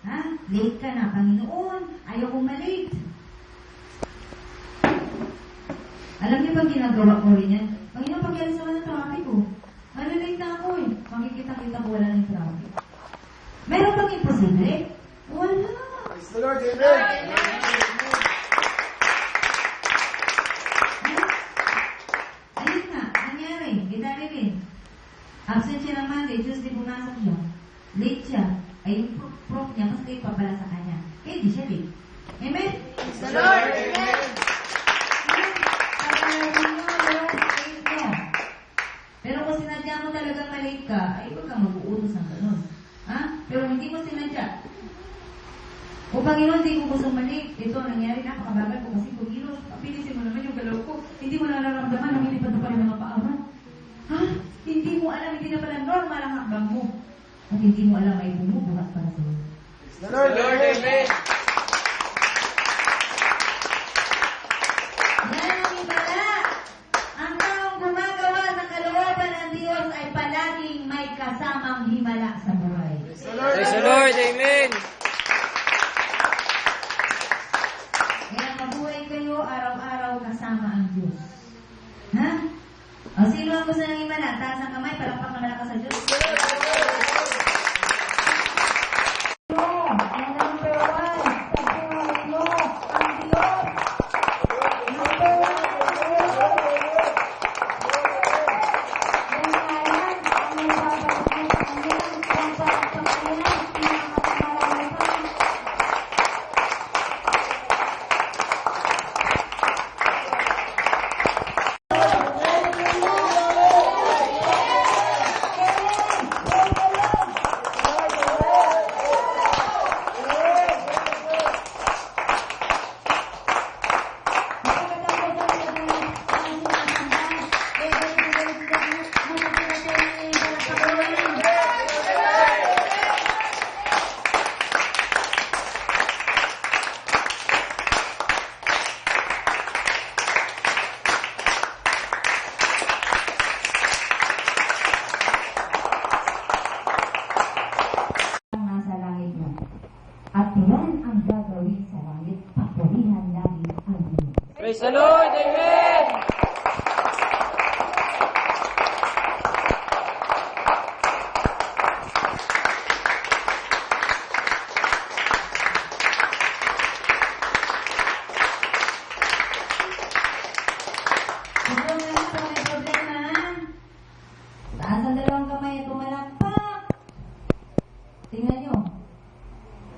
Ha? Late ka na, Panginoon. Ayaw kong malate. Alam niyo ba ginagawa ko rin yan? Panginoon, pag-alis naman ng traffic ko. Malilate na ako eh. Makikita-kita ko wala ng traffic. Meron bang imposible? Wala. Praise the Lord, amen. Ayun nga, nangyari. Gitari rin. Absent siya ng Monday, Tuesday pumasok siya. Late siya. Ay yung prof niya, mas late pa pala sa kanya. Eh, di siya late. Amen? Praise the Lord, amen. Pero kung sinadya mo talaga malate ka, ay huwag kang mag-uutos ng ganun. Ha? Pero hindi mo sinadya. O Panginoon, hindi ko gusto malate. Ito, nangyari, napakabagal ko kasi Panginoon, pilisin mo naman yung galaw ko. Hindi mo nararamdaman, lumilipad na pala mga paa mo. Ha? Hindi mo alam, hindi na pala normal ang hakbang mo. At hindi mo alam ay bumubuhat para sa iyo. Praise the Lord, amen. Yan ang ibala. Ang taong gumagawa sa kalooban ng Diyos ay palaging may kasamang himala sa buhay. Praise the Lord, amen. Kaya mabuhay kayo araw-araw kasama ang Diyos. Ha? O sino ang gusto ng himala? Taas ang kamay, palakpak na malakas sa Diyos. Praise the Lord, amen. Taas ang dalawang kamay at pumalakpak. Tingnan nyo.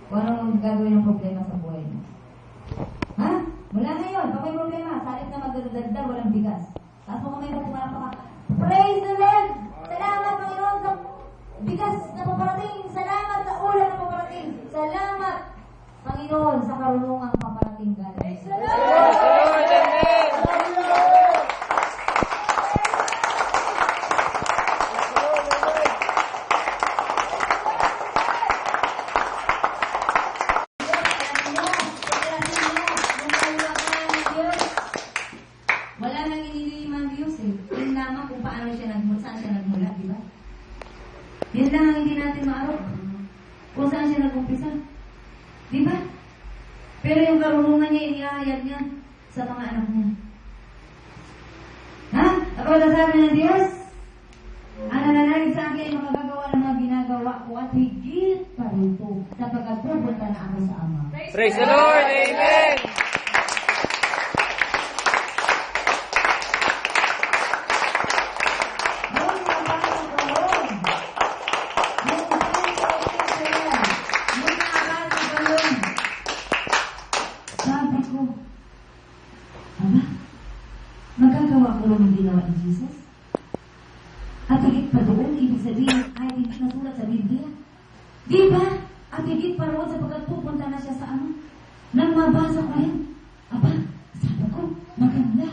Kung anong gagawin ng problema sa buhay mo. Ha? Mula ngayon, pag may problema, salit na magdadagdag, walang bigas. Taas mo kamay mo pumalakpak. Praise the Lord! Salamat Panginoon sa bigas na paparating. Salamat sa ulan na paparating. Salamat Panginoon sa karunungang paparating galing. Praise the Lord! Praise the Lord, amen. Wala nang inililim ang Diyos eh. Yun lamang kung paano siya nagmula, saan siya nagmula, di ba? Yun lang ang hindi natin maarok. Kung saan siya nag-umpisa. Di ba? Pero yung karunungan niya, inihayag niya sa mga anak niya. Ha? Ako sabi ng Diyos, ang nananalig sa akin ay makagagawa ng mga ginagawa ko at higit pa rito sapagkat pupunta na ako sa Ama. Praise the Lord, amen. Sabi ko, Aba, magagawa ko lang ang ginawa ni Jesus? At higit pa doon, ibig sabihin, ay hindi nasulat sa Biblia. Di ba? At higit pa roon sapagkat pupunta na siya sa Ama. Nang mabasa ko rin, aba, sabi ko, maganda.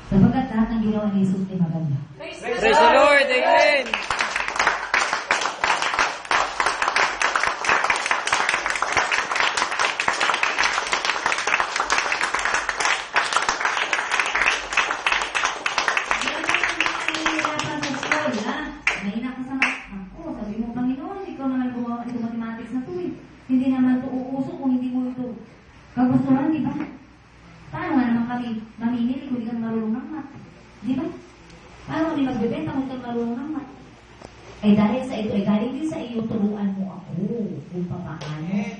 Sapagkat lahat ng ginawa ni Jesus ay maganda. Praise the Lord, amen. Sa Paano ka magbebenta kung hindi marunong naman? Eh dahil sa ito, galing din sa iyo, turuan mo ako kung paano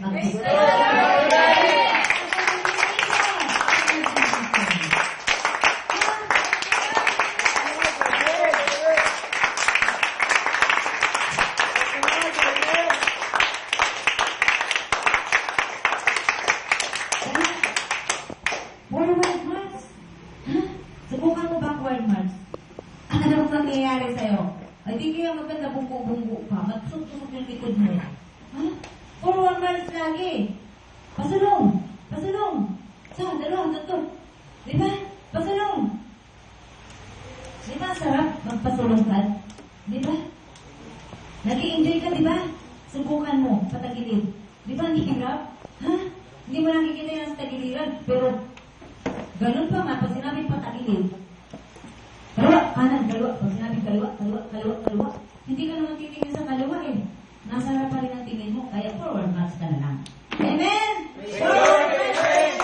magbebenta. Forward march. Ha? Subukan mo backward march. Ano ang nangyayari sa'yo? Ay, di kaya maganda bunggo-bunggo pa. Magsuk-susuk yung likod mo. Ha? Forward march lagi. Pasulong. Pasulong. Sa, dalawang, tatlo. Di ba? Pasulong. Di ba sarap magpasulong ka? Di ba? Nag-i-enjoy ka, di ba? Subukan mo, patagilid. Di ba, hindi hirap? Ha? Hindi mo nakikita yan sa tagiliran, pero ganun pa nga, pag sinabing patagilid, kaliwa, kanan, kaliwa. Pag sinabing kaliwa, kaliwa, kaliwa, kaliwa. Hindi ka naman titingin sa kaliwa eh. Nasa harap pa rin ang tingin mo, kaya forward march ka na lang. Amen? Forward march ka na lang!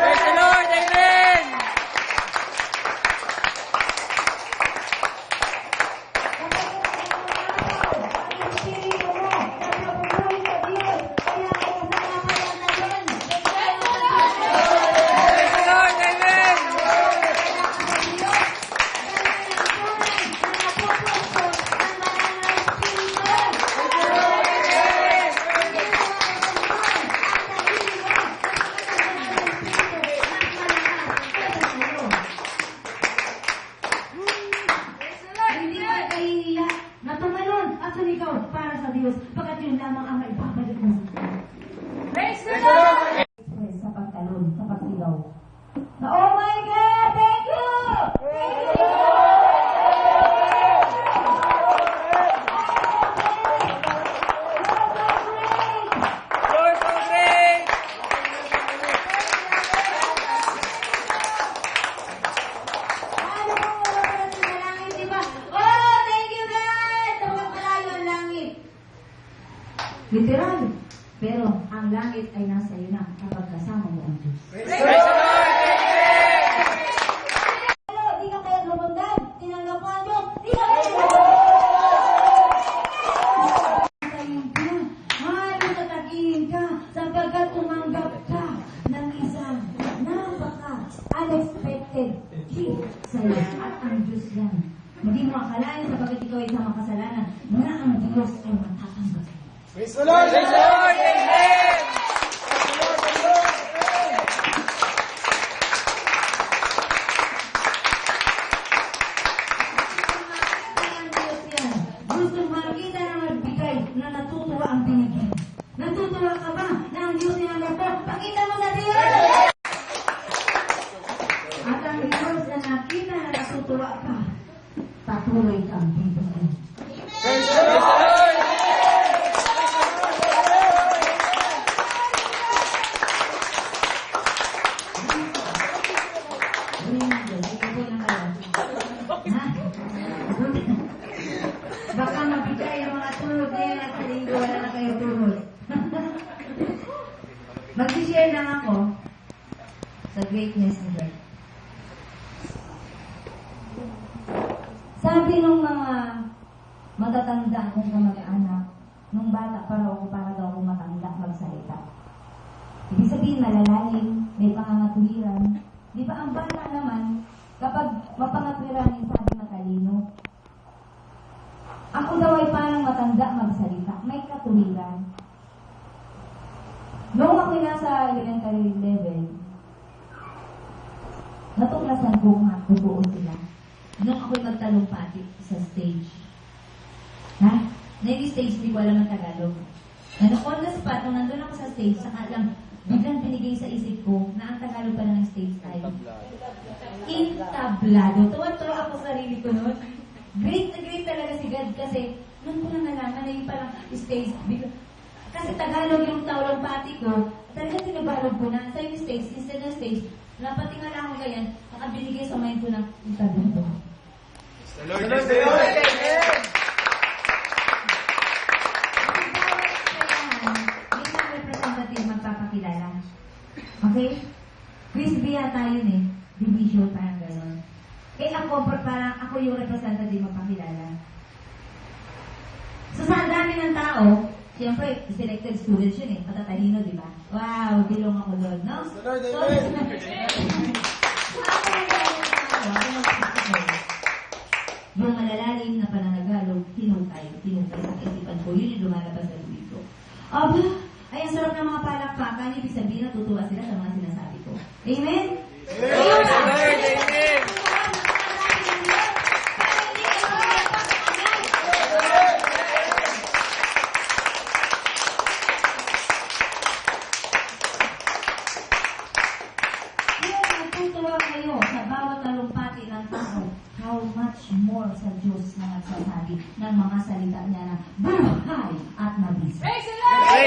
Praise the Lord, amen! Praise the Lord, amen! Hindi ka kahihiya na tumalon at sumigaw para sa Diyos, pagkat yun lamang ang maibabalik mo sa Diyos. Praise the Lord! Express sa pagtalon, sa pagsigaw. Na, oh my God! Thank you! Thank you! Lord, so great! Ano po, wala sa langit, di ba? Oh, thank you God! Kapag malayo ang langit. Literal. Pero ang langit ay nasa iyo na kapag kasama mo ang Diyos. Praise the Lord, amen! Pero di ka kaya lumundan. Tinanggap mo ang Diyos. Di ka kaya Tayin ka. Halos tatagihin ka sapagkat tumanggap ka ng isang napaka-unexpected gift sa'yo. At ang Diyos yan. Hindi mo akalain sapagkat ikaw ay isang makasalanan na ang Diyos ay matatanggap. Praise the Lord, amen! Gusto makita na magbigay na natutuwa ang binigyan. Natutuwa ka ba na ang Diyos tinanggap ko? Pakita mo sa Diyos! At ang Diyos na nakita na natutuwa ka, patuloy kang bibigyan. Praise the Lord! Baka mabigay ang mga tunod na yan at sa linggo wala na kayo tunod. Mag-share lang ako sa greatness ni God. Sabi nung mga matatanda kong kamag-anak, nung bata pa raw ako para daw ako matanda magsalita. Ibig sabihin malalalim, may pangangatuwiran. Di ba ang bata naman, kapag mapangatwiranin sabi matalino, ako daw ay parang matanda magsalita. May katuwiran. Noong ako'y nasa elementary level, natuklasan ko nga totoo sila. nung ako'y magtalumpati sa stage. Ha? Nag-stage, di ko alam ang Tagalog. Ano, on the spot, nung nandun ako sa stage, saka lang, biglang binigay sa isip ko na ang Tagalog pala ng stage ay intablado. Tuwa-tuwa ako sa sarili ko noon. Great na great talaga si God kasi noon ko lang nalaman na yung parang stage. Kasi Tagalog yung talumpati ko, talaga tinabalog ko na sa yung stage, instead ng stage, napatingala ako ganyan, nakabinigay sa mind ko ng intablado. Praise the Lord. Amen. Magpapakilala. Okay? Quiz biya tayo eh. Division, parang gano'n. Eh ako, parang ako yung representative magpakilala. So sa dami ng tao, siyempre, selected students yun eh. Patatalino, di ba? Wow, bilong ako doon, no? Praise the Lord. So, Amen. so ako yung malalalim na pananagalog, tinutay sa kaisipan ko. Yun yung lumalabas sa lubig ko. Aba, ay ang sarap ng mga palakpakan, ibig sabihin natutuwa sila sa mga sinasabi ko. Amen? Praise the Lord. Amen. Kaya natutuwa kayo sa bawat talumpati ng tao, how much more sa Diyos na nagsasabi ng mga salita niya na buhay at mabisa. Praise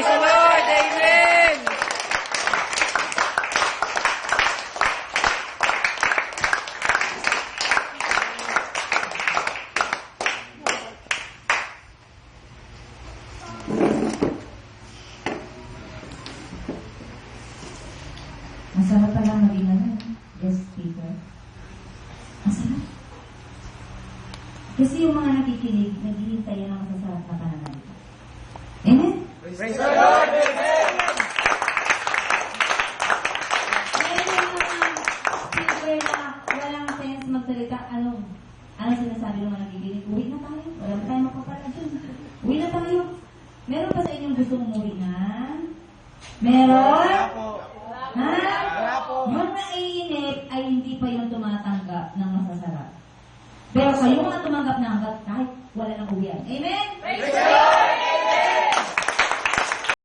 the Lord. Amen. Masarap pala maging guest speaker. Masarap. Kasi yung mga nakikinig, naghihintay yan ng masasarap na pananalita. Amen? Praise the Lord. Amen. Meron yung mga speaker na walang sense magsalita. Ano sinasabi ng mga nakikinig? Uwi na tayo. Wala pa tayo mapapala dyan. Uwi na tayo. Meron pa sa inyong gustong umuwi na? Meron? Ha? Yung naiinip ay hindi pa yung tumatanggap ng masasarap. Pero kayo mga tumanggap na hanggat kahit wala nang uwian. Amen?